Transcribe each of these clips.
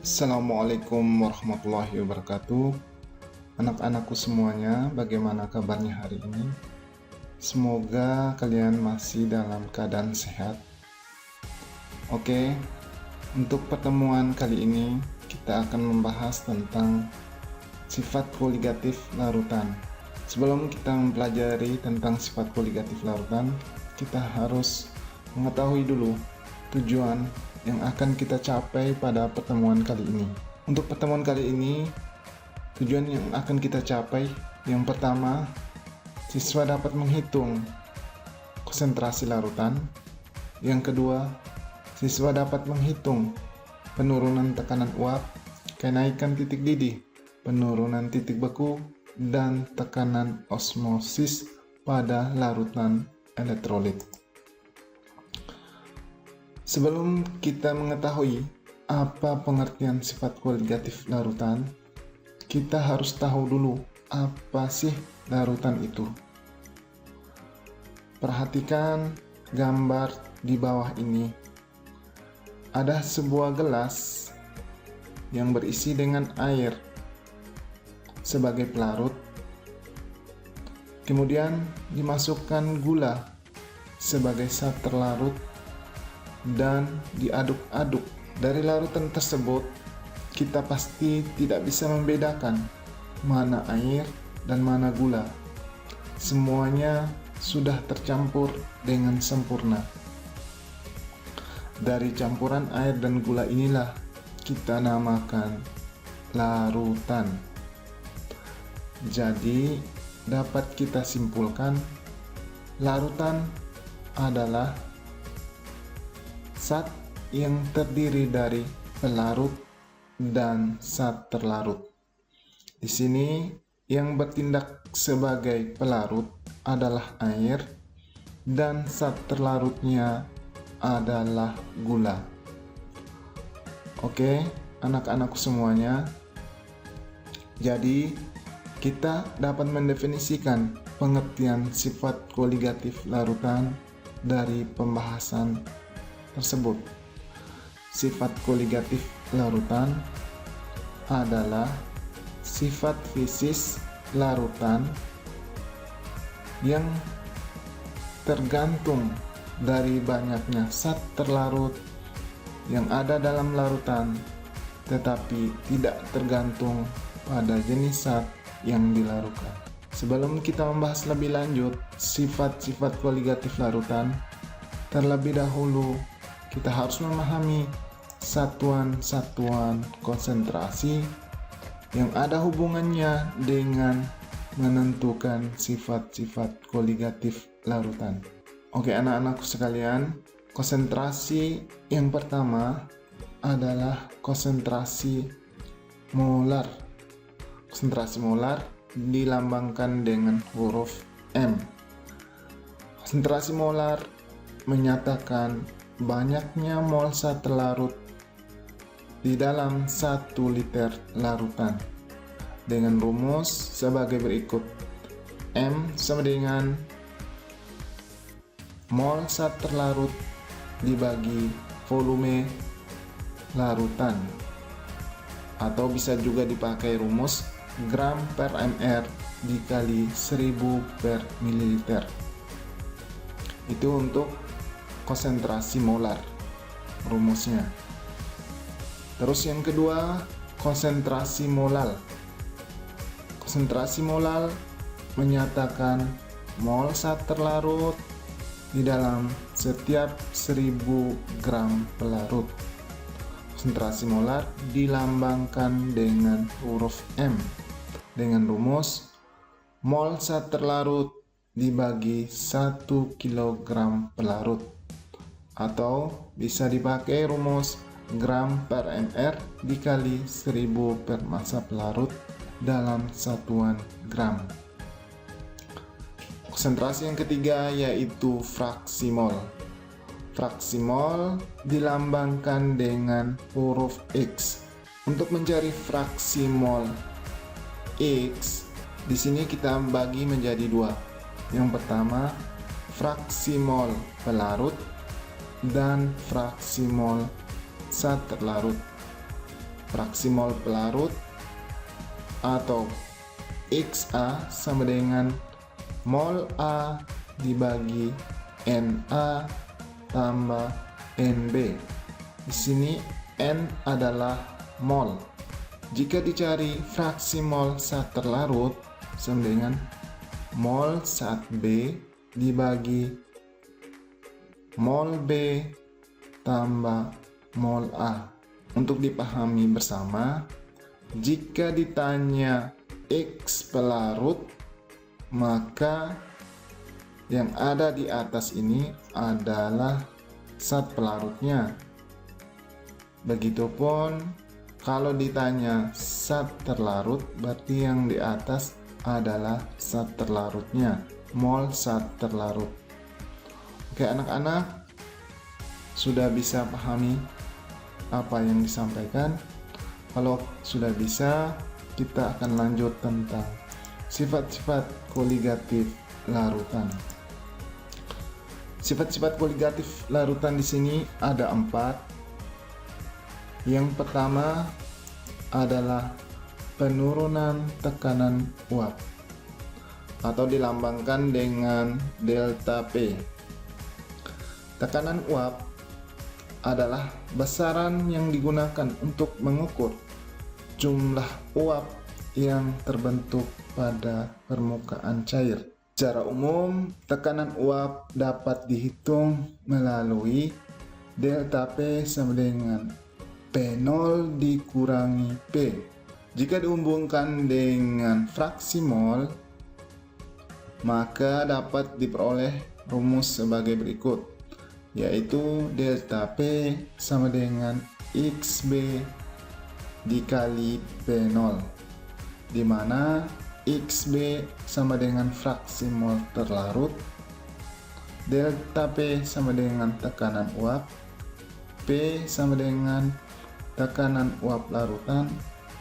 Assalamualaikum warahmatullahi wabarakatuh. Anak-anakku semuanya, bagaimana kabarnya hari ini? Semoga kalian masih dalam keadaan sehat. Oke, untuk pertemuan kali ini kita akan membahas tentang sifat koligatif larutan. Sebelum kita mempelajari tentang sifat koligatif larutan, kita harus mengetahui dulu tujuan yang akan kita capai pada pertemuan kali ini. Untuk pertemuan kali ini, tujuan yang akan kita capai yang pertama, siswa dapat menghitung konsentrasi larutan. Yang kedua, siswa dapat menghitung penurunan tekanan uap, kenaikan titik didih, penurunan titik beku, dan tekanan osmosis pada larutan elektrolit. Sebelum kita mengetahui apa pengertian sifat koligatif larutan, kita harus tahu dulu apa sih larutan itu. Perhatikan gambar di bawah ini. Ada sebuah gelas yang berisi dengan air sebagai pelarut. Kemudian dimasukkan gula sebagai zat terlarut dan diaduk-aduk. Dari larutan tersebut, kita pasti tidak bisa membedakan mana air dan mana gula. Semuanya sudah tercampur dengan sempurna. Dari campuran air dan gula inilah kita namakan larutan. Jadi, dapat kita simpulkan, larutan adalah zat yang terdiri dari pelarut dan zat terlarut. Di sini yang bertindak sebagai pelarut adalah air dan zat terlarutnya adalah gula. Oke, anak-anakku semuanya. Jadi, kita dapat mendefinisikan pengertian sifat koligatif larutan dari pembahasan tersebut. Sifat koligatif larutan adalah sifat fisis larutan yang tergantung dari banyaknya zat terlarut yang ada dalam larutan, tetapi tidak tergantung pada jenis zat yang dilarutkan. Sebelum kita membahas lebih lanjut sifat-sifat koligatif larutan, terlebih dahulu kita harus memahami satuan-satuan konsentrasi yang ada hubungannya dengan menentukan sifat-sifat koligatif larutan. Oke, anak-anakku sekalian, konsentrasi yang pertama adalah konsentrasi molar. Konsentrasi molar dilambangkan dengan huruf M. Konsentrasi molar menyatakan banyaknya mol zat terlarut di dalam 1 liter larutan dengan rumus sebagai berikut. M sama dengan mol zat terlarut dibagi volume larutan, atau bisa juga dipakai rumus gram per mr dikali 1000 per mililiter. Itu untuk konsentrasi molar rumusnya. Terus yang kedua, konsentrasi molal. Konsentrasi molal menyatakan mol zat terlarut di dalam setiap 1000 gram pelarut. Konsentrasi molar dilambangkan dengan huruf M dengan rumus mol zat terlarut dibagi 1 kg pelarut, atau bisa dipakai rumus gram per mr dikali 1000 per massa pelarut dalam satuan gram. Konsentrasi yang ketiga yaitu fraksi mol. Fraksi mol dilambangkan dengan huruf X. Untuk mencari fraksi mol X, di sini kita bagi menjadi dua. Yang pertama, fraksi mol pelarut dan fraksi mol zat terlarut. fraksi mol pelarut, atau XA sama dengan mol A dibagi Na tambah Nb. Di sini N adalah mol. Jika dicari fraksi mol zat terlarut sama dengan mol zat B dibagi mol B tambah mol A. Untuk dipahami bersama, jika ditanya X pelarut, maka yang ada di atas ini adalah zat pelarutnya. Begitupun kalau ditanya zat terlarut, berarti yang di atas adalah zat terlarutnya, mol zat terlarut. Oke anak-anak, sudah bisa pahami apa yang disampaikan? Kalau sudah bisa, kita akan lanjut tentang sifat-sifat koligatif larutan. Sifat-sifat koligatif larutan di sini ada 4. Yang pertama adalah penurunan tekanan uap atau dilambangkan dengan delta P. Tekanan uap adalah besaran yang digunakan untuk mengukur jumlah uap yang terbentuk pada permukaan cair. Secara umum, tekanan uap dapat dihitung melalui delta P sama dengan P0 dikurangi P. Jika dihubungkan dengan fraksi mol, maka dapat diperoleh rumus sebagai berikut, yaitu delta P sama dengan XB dikali P0, di mana XB sama dengan fraksi mol terlarut, delta P sama dengan tekanan uap, P sama dengan tekanan uap larutan,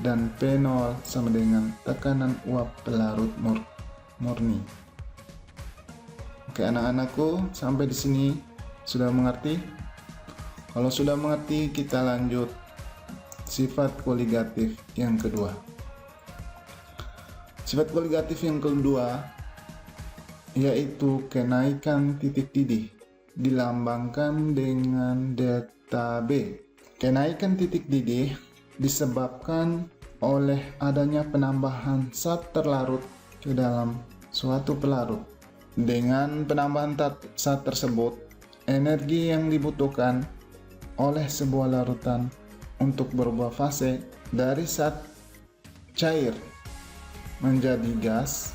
dan P0 sama dengan tekanan uap pelarut murni. Oke anak-anakku, sampai di sini sudah mengerti? Kalau sudah mengerti, kita lanjut sifat koligatif yang kedua. Sifat koligatif yang kedua yaitu kenaikan titik didih, dilambangkan dengan delta B. Kenaikan titik didih disebabkan oleh adanya penambahan zat terlarut ke dalam suatu pelarut. Dengan penambahan zat tersebut, energi yang dibutuhkan oleh sebuah larutan untuk berubah fase dari zat cair menjadi gas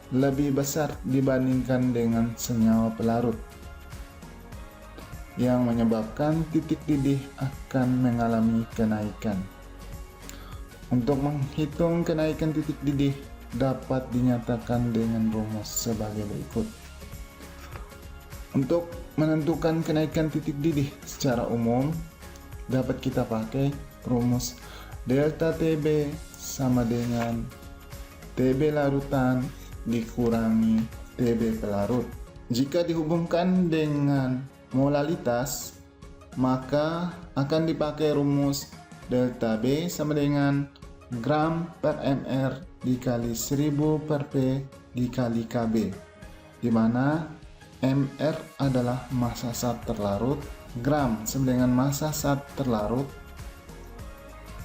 lebih besar dibandingkan dengan senyawa pelarut, yang menyebabkan titik didih akan mengalami kenaikan. Untuk menghitung kenaikan titik didih dapat dinyatakan dengan rumus sebagai berikut. Untuk menentukan kenaikan titik didih secara umum dapat kita pakai rumus delta TB sama dengan TB larutan dikurangi TB pelarut. Jika dihubungkan dengan molalitas, maka akan dipakai rumus delta B sama dengan gram per mr dikali 1000 per P dikali Kb, di mana mr adalah massa zat terlarut, gram sama dengan massa zat terlarut,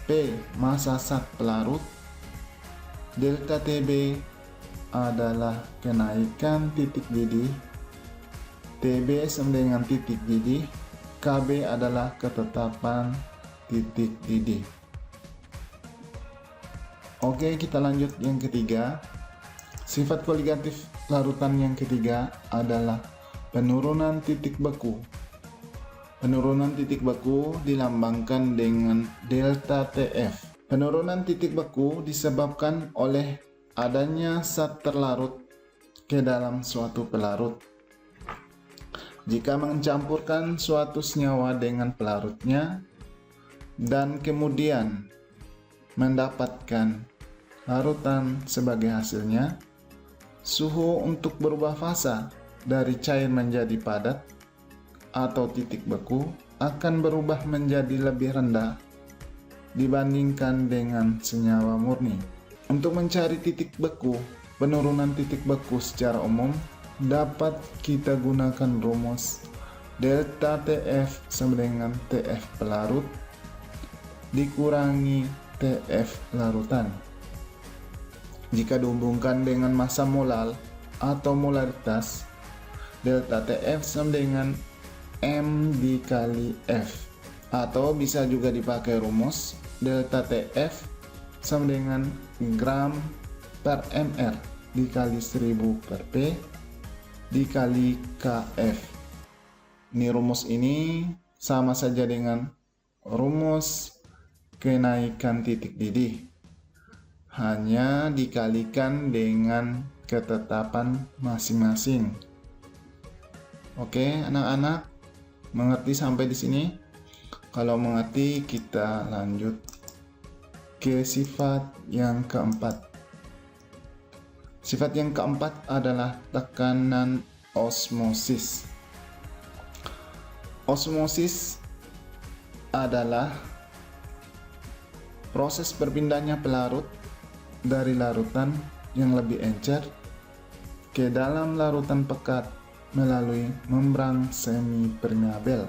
P massa zat pelarut, delta TB adalah kenaikan titik didih, TB sama dengan titik didih, KB adalah ketetapan titik didih. Oke, kita lanjut yang ketiga. Sifat koligatif larutan yang ketiga adalah penurunan titik beku. Penurunan titik beku dilambangkan dengan delta TF. Penurunan titik beku disebabkan oleh adanya zat terlarut ke dalam suatu pelarut. Jika mencampurkan suatu senyawa dengan pelarutnya dan kemudian mendapatkan larutan sebagai hasilnya, suhu untuk berubah fasa dari cair menjadi padat atau titik beku akan berubah menjadi lebih rendah dibandingkan dengan senyawa murni. Untuk mencari titik beku, penurunan titik beku secara umum dapat kita gunakan rumus delta TF sama dengan TF pelarut dikurangi TF larutan. Jika dihubungkan dengan massa molal atau molaritas, delta TF sama dengan M dikali F, atau bisa juga dipakai rumus delta TF sama dengan gram per mr dikali 1000 per P dikali Kf. Ini rumus ini sama saja dengan rumus kenaikan titik didih, hanya dikalikan dengan ketetapan masing-masing. Oke, anak-anak, mengerti sampai di sini? Kalau mengerti, kita lanjut ke sifat yang keempat. Sifat yang keempat adalah tekanan osmosis. Osmosis adalah proses berpindahnya pelarut dari larutan yang lebih encer ke dalam larutan pekat melalui membran semi permeabel,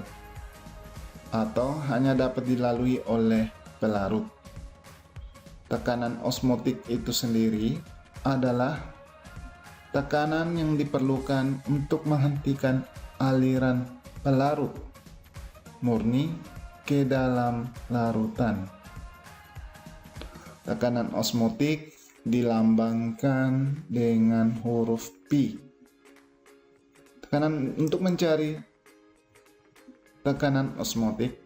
atau hanya dapat dilalui oleh pelarut. Tekanan osmotik itu sendiri adalah tekanan yang diperlukan untuk menghentikan aliran pelarut murni ke dalam larutan. Tekanan osmotik dilambangkan dengan huruf P. Untuk mencari tekanan osmotik,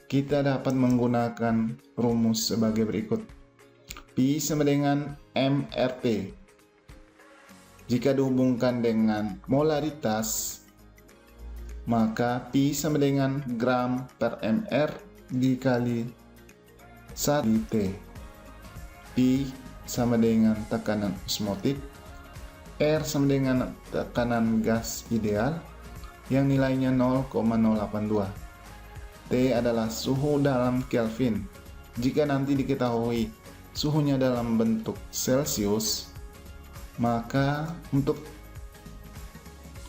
kita dapat menggunakan rumus sebagai berikut. P sama dengan mRT. Jika dihubungkan dengan molaritas, maka P sama dengan gram per mr dikali 1 T. P sama dengan tekanan osmotik, R sama dengan tekanan gas ideal yang nilainya 0,082. T adalah suhu dalam Kelvin. Jika nanti diketahui suhunya dalam bentuk Celcius, maka untuk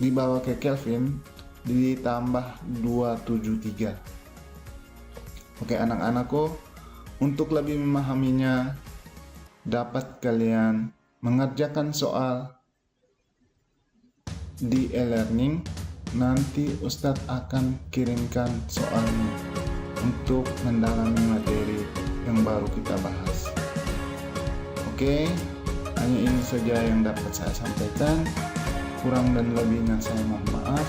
dibawa ke Kelvin ditambah 273. Oke anak-anakku, untuk lebih memahaminya dapat kalian mengerjakan soal di e-learning. Nanti Ustadz akan kirimkan soalnya untuk mendalami materi yang baru kita bahas. Oke, hanya ini saja yang dapat saya sampaikan. Kurang dan lebihnya saya mohon maaf.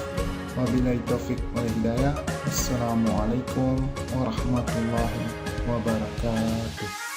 Wabillahi taufik wal hidayah. Assalamualaikum warahmatullahi wabarakatuh.